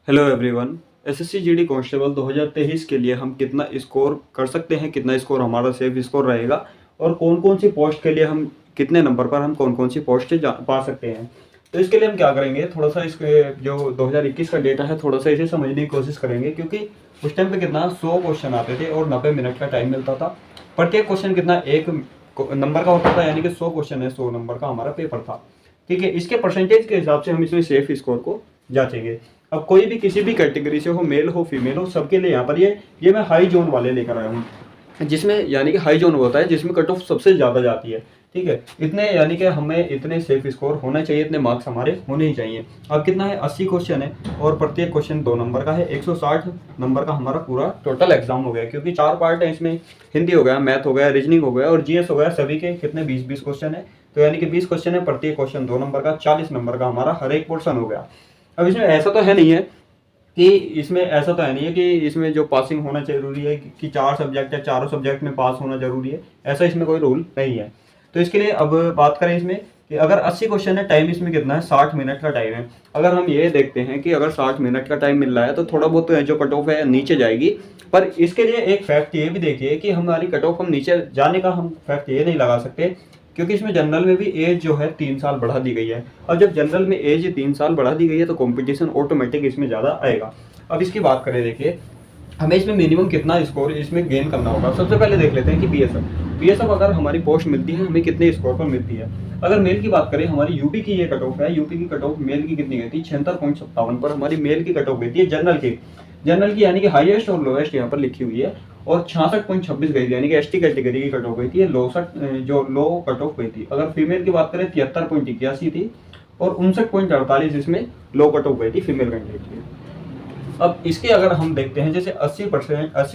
Hello everyone. SSC GD constable 2023 के लिए हम कितना स्कोर कर सकते हैं, कितना स्कोर हमारा सेफ स्कोर रहेगा और कौन कौन सी पोस्ट के लिए हम कितने नंबर पर हम कौन कौन सी पोस्ट पा सकते हैं। तो इसके लिए हम क्या करेंगे, थोड़ा सा इसके जो 2021 का डेटा है थोड़ा सा इसे समझने की कोशिश करेंगे, क्योंकि उस टाइम पे कितना 100 क्वेश्चन आते थे और 90 मिनट का टाइम मिलता था। प्रत्येक क्वेश्चन कितना एक नंबर का होता था, यानी कि 100 क्वेश्चन है, 100 नंबर का हमारा पेपर था। ठीक है, इसके परसेंटेज के हिसाब से हम इसमें सेफ स्कोर को जांचेंगे। अब कोई भी किसी भी कैटेगरी से हो, मेल हो फीमेल हो, सबके लिए यहाँ पर ये मैं हाई जोन वाले लेकर आया हूँ, जिसमें यानी कि हाई जोन होता है जिसमें कट ऑफ सबसे ज़्यादा जाती है। ठीक है, इतने यानी कि हमें इतने सेफ स्कोर होना चाहिए, इतने मार्क्स हमारे होने ही चाहिए। अब कितना है, 80 क्वेश्चन है और प्रत्येक क्वेश्चन 2 नंबर का है। 160 नंबर का हमारा पूरा टोटल एग्जाम हो गया, क्योंकि 4 पार्ट है इसमें। हिंदी हो गया, मैथ हो गया, रीजनिंग हो गया और जीएस हो गया। सभी के कितने 20-20 क्वेश्चन है, तो यानी कि 20 क्वेश्चन है, प्रत्येक क्वेश्चन 2 नंबर का, 40 नंबर का हमारा हर एक पोर्शन हो गया। अब इसमें ऐसा तो है नहीं है कि इसमें जो पासिंग होना जरूरी है कि 4 सब्जेक्ट है, चारों सब्जेक्ट में पास होना जरूरी है, ऐसा इसमें कोई रूल नहीं है। तो इसके लिए अब बात करें इसमें कि अगर 80 क्वेश्चन है, टाइम इसमें कितना है, 60 मिनट का टाइम है। अगर हम ये देखते हैं कि अगर 60 मिनट का टाइम मिल रहा है तो थोड़ा बहुत जो कट ऑफ है नीचे जाएगी। पर इसके लिए एक फैक्ट ये भी देखिए कि हमारी कट ऑफ हम नीचे जाने का हम फैक्ट ये नहीं लगा सकते, क्योंकि इसमें जनरल में भी एज जो है 3 साल बढ़ा दी गई है। और जब जनरल में एज 3 साल बढ़ा दी गई है तो कंपटीशन ऑटोमेटिक इसमें ज़्यादा आएगा। अब इसकी बात करें, देखिए हमें इसमें मिनिमम कितना स्कोर इसमें गेन करना होगा। सबसे पहले देख लेते हैं कि बीएसएफ अगर हमारी पोस्ट मिलती है हमें कितने स्कोर पर मिलती है। अगर मेल की बात करें, हमारी यूपी की ये कट ऑफ है। यूपी की कट ऑफ मेल की कितनी गई थी, 76.57 पर हमारी मेल की कट ऑफ गई थी जनरल की यानी कि हाईएस्ट और लोएस्ट यहाँ पर लिखी हुई है। और 66.26 गई थी, यानी कि एसटी कैटेगरी की कट ऑफ गई थी। जो लो कट ऑफ गई थी। अगर फीमेल की बात करें 73.81 थी और 59.48 इसमें लो कट ऑफ गई थी फीमेल कैंडिडेट की। अब इसके अगर हम देखते हैं, जैसे 80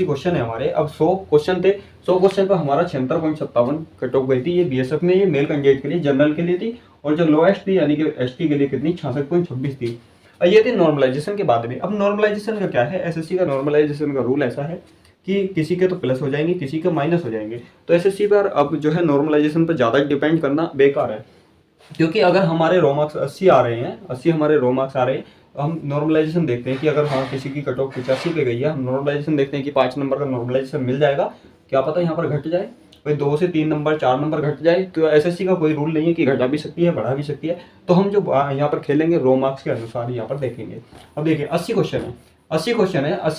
क्वेश्चन है हमारे, अब 100 क्वेश्चन थे, 100 क्वेश्चन पर हमारा 76.57 कट ऑफ गई थी। ये बीएसएफ में, ये मेल कैंडिडेट के लिए, जनरल के लिए थी। और जो लोएस्ट थी यानी कि एसटी के लिए कितनी, 66.26 थी। और ये थी नॉर्मलाइजेशन के बाद में। अब नॉर्मलाइजेशन का क्या है, एसएससी का नॉर्मलाइजेशन का रूल ऐसा है कि किसी के तो प्लस हो जाएंगे, किसी के माइनस हो जाएंगे। तो एसएससी पर अब जो है नॉर्मलाइजेशन पर ज़्यादा डिपेंड करना बेकार है, क्योंकि अगर हमारे रो मार्क्स 80 आ रहे हैं, 80 हमारे रो मार्क्स आ रहे हैं, हम नॉर्मलाइजेशन देखते हैं कि अगर हाँ किसी की कट ऑफ 85 पे गई है, हम नॉर्मलाइजेशन देखते हैं कि 5 नंबर का नॉर्मलाइजेशन मिल जाएगा। क्या पता यहाँ पर घट जाए, भाई 2 से 3 नंबर 4 नंबर घट जाए। तो एसएससी का कोई रूल नहीं है कि घटा भी सकती है बढ़ा भी सकती है। तो हम जो यहाँ पर खेलेंगे रो मार्क्स के अनुसार यहाँ पर देखेंगे। अब देखिए 80 क्वेश्चन है, 80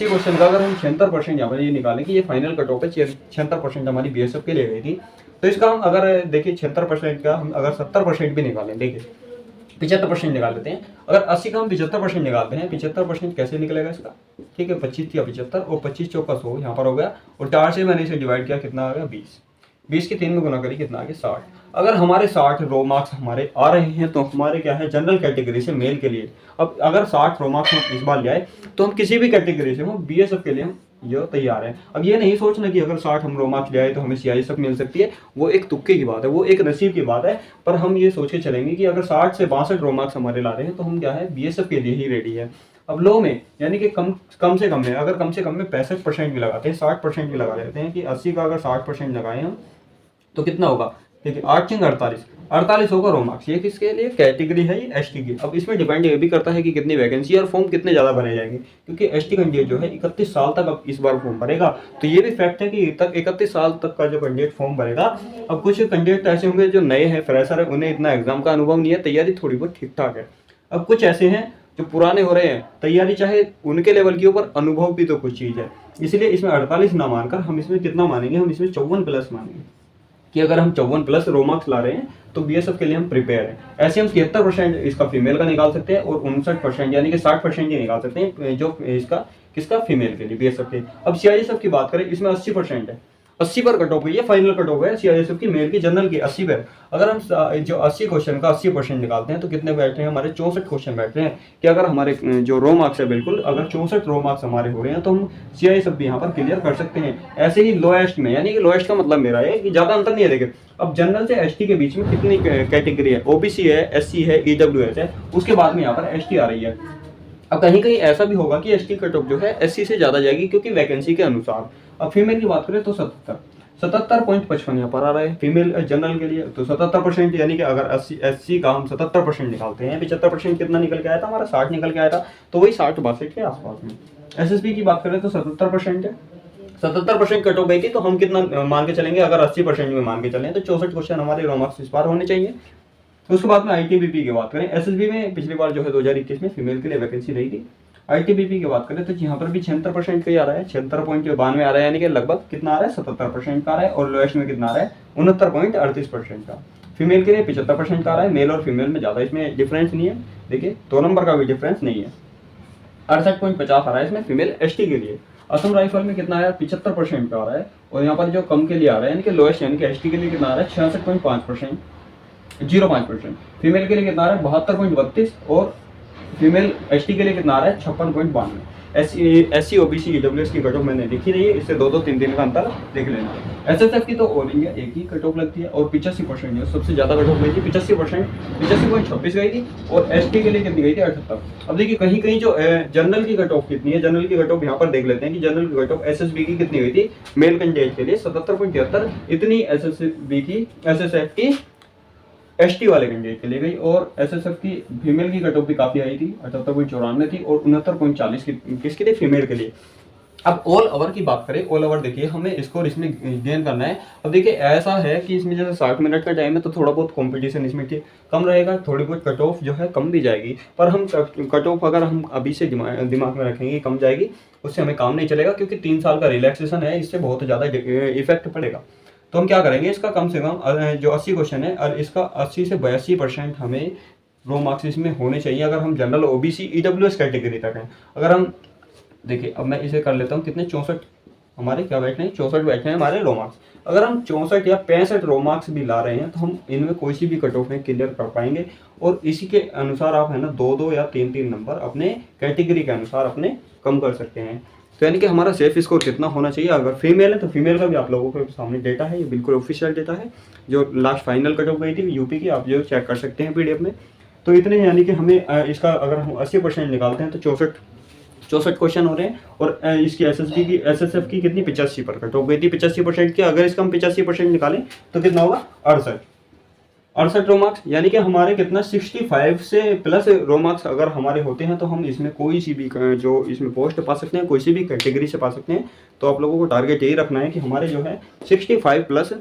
क्वेश्चन का अगर हम 76% यहाँ पर ये निकालें कि ये फाइनल कट ऑफ है, 76% हमारी बीएसएफ के लिए गई थी। तो इसका हम अगर देखिए 76% का हम अगर 70% भी निकालें, देखिए 75% निकाल लेते हैं। अगर 80 का हम 75% निकालते हैं, 75% कैसे निकलेगा इसका, ठीक है, 25 या 75 और 25 चौका 100 यहाँ पर हो गया। और 4 से मैंने इसे डिवाइड किया, कितना आ गया 20। 20 के 3 में गुना करी, कितना आ गया 60। अगर हमारे 60 रो मार्क्स हमारे आ रहे हैं तो हमारे क्या है, जनरल कैटेगरी से मेल के लिए। अब अगर 60 रो मार्क्स हम इस बार ले आए तो हम किसी भी कैटेगरी से हो, बीएसएफ के लिए हम ये तैयार है। अब ये नहीं सोचना कि अगर 60 हम रो मार्क्स ले आए तो हमें सीआईएसएफ मिल सकती है, वो एक तुक्के की बात है, वो एक नसीब की बात है। पर हम ये सोच के चलेंगे कि अगर 60 से 62 रो मार्क्स हमारे ला रहे हैं तो हम क्या है, बीएसएफ के लिए ही रेडी है। अब लो में यानी कि कम से कम में, अगर कम से कम में 65% भी लगाते हैं, 60% भी लगा लेते हैं कि 80 का अगर 60% लगाए हम तो कितना होगा, देखिए 8 चिंग 48 होगा रो मार्क्स। ये किसके लिए कैटेगरी है, ये एसटी की। अब इसमें डिपेंड ये भी करता है कि कितनी वैकेंसी और फॉर्म कितने ज़्यादा भरे जाएंगे, क्योंकि एसटी कैंडिडेट जो है 31 साल तक अब इस बार फॉर्म भरेगा। तो ये भी फैक्ट है कि तक 31 साल तक का जो कैंडिडेट फॉर्म भरेगा। अब कुछ कैंडिडेट ऐसे होंगे जो नए हैं, फ्रेशर है, उन्हें इतना एग्जाम का अनुभव नहीं है, तैयारी थोड़ी बहुत ठीक ठाक है। अब कुछ ऐसे हैं जो पुराने हो रहे हैं, तैयारी चाहे उनके लेवल की हो पर अनुभव भी तो कुछ चीज़ है। इसलिए इसमें 48 ना मानकर हम इसमें कितना मानेंगे, हम इसमें 54 प्लस मानेंगे कि अगर हम 54 प्लस रो मार्क्स ला रहे हैं तो बीएसएफ के लिए हम प्रिपेयर हैं। ऐसे हम 73% इसका फीमेल का निकाल सकते हैं और 59% यानी कि 60% ही निकाल सकते हैं जो इसका किसका, फीमेल के लिए, बीएसएफ के। अब सीआईएसएफ की बात करें, इसमें 80% है, 80 पर कट ऑफ गई है, फाइनल कट ऑफ है सीआईएसएफ की, मेल की, जनरल की 80 पर। अगर हम जो 80 क्वेश्चन का 80% निकालते हैं तो कितने बैठ रहे हैं, हमारे 64 क्वेश्चन बैठ रहे हैं। कि अगर हमारे जो रो मार्क्स है, बिल्कुल अगर 64 रो मार्क्स हमारे हो रहे हैं तो हम सीआईएसएफ भी यहाँ पर क्लियर कर सकते हैं। ऐसे ही लोएस्ट में, यानी कि लोएस्ट का मतलब मेरा है कि ज़्यादा अंतर नहीं है। देखिए अब जनरल से एसटी के बीच में कितनी कैटेगरी है, ओबीसी है, एससी है, ईडब्ल्यूएस है, उसके बाद में यहाँ पर एसटी आ रही है। अब कहीं कहीं ऐसा भी होगा कि एसटी कट ऑफ जो है एससी से ज़्यादा जाएगी, क्योंकि वैकेंसी के अनुसार। अब फीमेल की बात करें तो 77, 77.55 यहाँ पर आ रहा है फीमेल जनरल के लिए। तो 77% यानी कि अगर 80 का हम 77% निकालते हैं, 75% कितना निकल के आया था हमारा, 60 निकल के आया था, तो वही 60-62 के आसपास में। एसएसबी की बात करें तो 77% है, 77% कट ऑफ गई थी, तो हम कितना मान के चलेंगे, अगर 80% में मान के चलें तो 64 क्वेश्चन हमारे रो मार्क्स इस बार होने चाहिए। उसके बाद में आईटीबीपी की बात करें, एसएसबी में पिछली बार जो है 2021 में फीमेल के लिए वैकेंसी रही थी। आईटीबीपी की बात करें तो यहाँ पर भी 76% का ही आ रहा है, 76.92 आ रहा है, यानी कि लगभग कितना आ रहा है, 77% का आ रहा है। और लोएस्ट में कितना आ रहा है, 69.38% का। फीमेल के लिए 75% का आ रहा है। मेल और फीमेल में ज़्यादा इसमें डिफरेंस नहीं है, देखिए 2 नंबर का भी डिफरेंस नहीं है। 68.50 आ रहा है इसमें फीमेल एसटी के लिए। असम राइफल में कितना आया, 75% का आ रहा है। और यहाँ पर जो कम के लिए आ रहा है, यानी कि लोएस्ट यानी कि एसटी के लिए कितना आ रहा है, 66.5%, 05%। फीमेल के लिए कितना आ रहा है, 72.32। और फीमेल एसटी के लिए कितना आ रहा है, 56.92। एससी ओबीसी ईडब्ल्यूएस की कट ऑफ मैंने लिखी रही है, इससे 2-2 3-3 का अंतर देख लेना। एसएसएफ की तो ऑल इंडिया एक ही कट ऑफ लगती है, और 85% जो सबसे ज़्यादा कट ऑफ गई थी, 85%, 85.26 गई थी। और एसटी के लिए कितनी गई थी, 78। अब देखिए कहीं कहीं जो जनरल की कट ऑफ कितनी है, जनरल की कट ऑफ यहाँ पर देख लेते हैं कि जनरल की कट ऑफ एसएसबी की कितनी गई थी मेल कैंडिडेट के लिए, 77.73। इतनी एसएसबी की, एसएसएफ की एसटी वाले कैंडिडेट के लिए गई। और एसएसएफ की फीमेल की कट ऑफ भी काफी आई थी, 78.94 थी। और 69.40 की किसके लिए, फीमेल के लिए। अब ऑल ओवर की बात करें, ऑल ओवर देखिए हमें स्कोर इसमें गेन करना है। अब देखिए ऐसा है कि इसमें जैसे 60 मिनट का टाइम है, तो थोड़ा बहुत कंपटीशन इसमें कम रहेगा, थोड़ी बहुत कट ऑफ जो है कम भी जाएगी। पर हम कट ऑफ अगर हम अभी से दिमाग में रखेंगे कम जाएगी, उससे हमें काम नहीं चलेगा, क्योंकि 3 साल का रिलैक्सेशन है, इससे बहुत ज़्यादा इफेक्ट पड़ेगा। तो हम क्या करेंगे, इसका कम से कम जो 80 क्वेश्चन है, और इसका 80 से 82% हमें रो मार्क्स इसमें होने चाहिए, अगर हम जनरल ओबीसी ईडब्ल्यूएस कैटेगरी तक हैं। अगर हम देखिए, अब मैं इसे कर लेता हूँ, कितने 64 हमारे क्या बैठे हैं, 64 बैठे हैं हमारे रो मार्क्स। अगर हम 64 या 65 रो मार्क्स भी ला रहे हैं, तो हम इनमें कोई सी भी कट ऑफ में क्लियर कर पाएंगे। और इसी के अनुसार आप है ना 2-2 या 3-3 नंबर अपने कैटेगरी के अनुसार अपने कम कर सकते हैं। तो यानी कि हमारा सेफ स्कोर कितना होना चाहिए। अगर फीमेल है तो फीमेल का भी आप लोगों के सामने डेटा है, ये बिल्कुल ऑफिशियल डेटा है, जो लास्ट फाइनल कट ऑफ गई थी यूपी की, आप जो चेक कर सकते हैं पीडीएफ में। तो इतने, यानी कि हमें इसका अगर हम 80% निकालते हैं तो 64 क्वेश्चन हो रहे हैं। और इसकी एसएसएफ की कितनी, 85 पर कट ऑफ गई थी, 85% की। अगर इसका हम 85% निकालें तो कितना होगा, 68 रो मार्क्स, यानी कि हमारे कितना 65 से प्लस रो मार्क्स अगर हमारे होते हैं, तो हम इसमें कोई सी भी जो इसमें पोस्ट पा सकते हैं, कोई सी भी कैटेगरी से पा सकते हैं। तो आप लोगों को टारगेट यही रखना है कि हमारे जो है 65 प्लस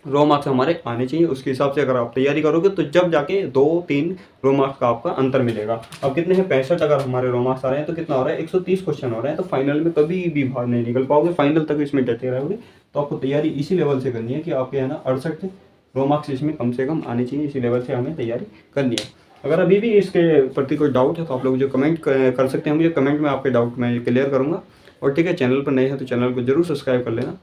रो मार्क्स हमारे आने चाहिए। उसके हिसाब से अगर आप तैयारी करोगे तो जब जाके 2-3 रो मार्क्स का आपका अंतर मिलेगा। अब कितने हैं, 65 अगर हमारे रो मार्क्स आ रहे हैं, तो कितना हो रहा है, 130 क्वेश्चन हो रहे हैं। तो फाइनल में कभी भी बाहर नहीं निकल पाओगे, फाइनल तक इसमें डटे रहोगे। तो आपको तैयारी इसी लेवल से करनी है कि आपके है ना 68 रो मार्क्स इसमें कम से कम आने चाहिए, इसी लेवल से हमें तैयारी करनी है। अगर अभी भी इसके प्रति कोई डाउट है तो आप लोग जो कमेंट कर सकते हैं मुझे, कमेंट में आपके डाउट मैं क्लियर करूँगा। और ठीक है, चैनल पर नए हैं तो चैनल को जरूर सब्सक्राइब कर लेना।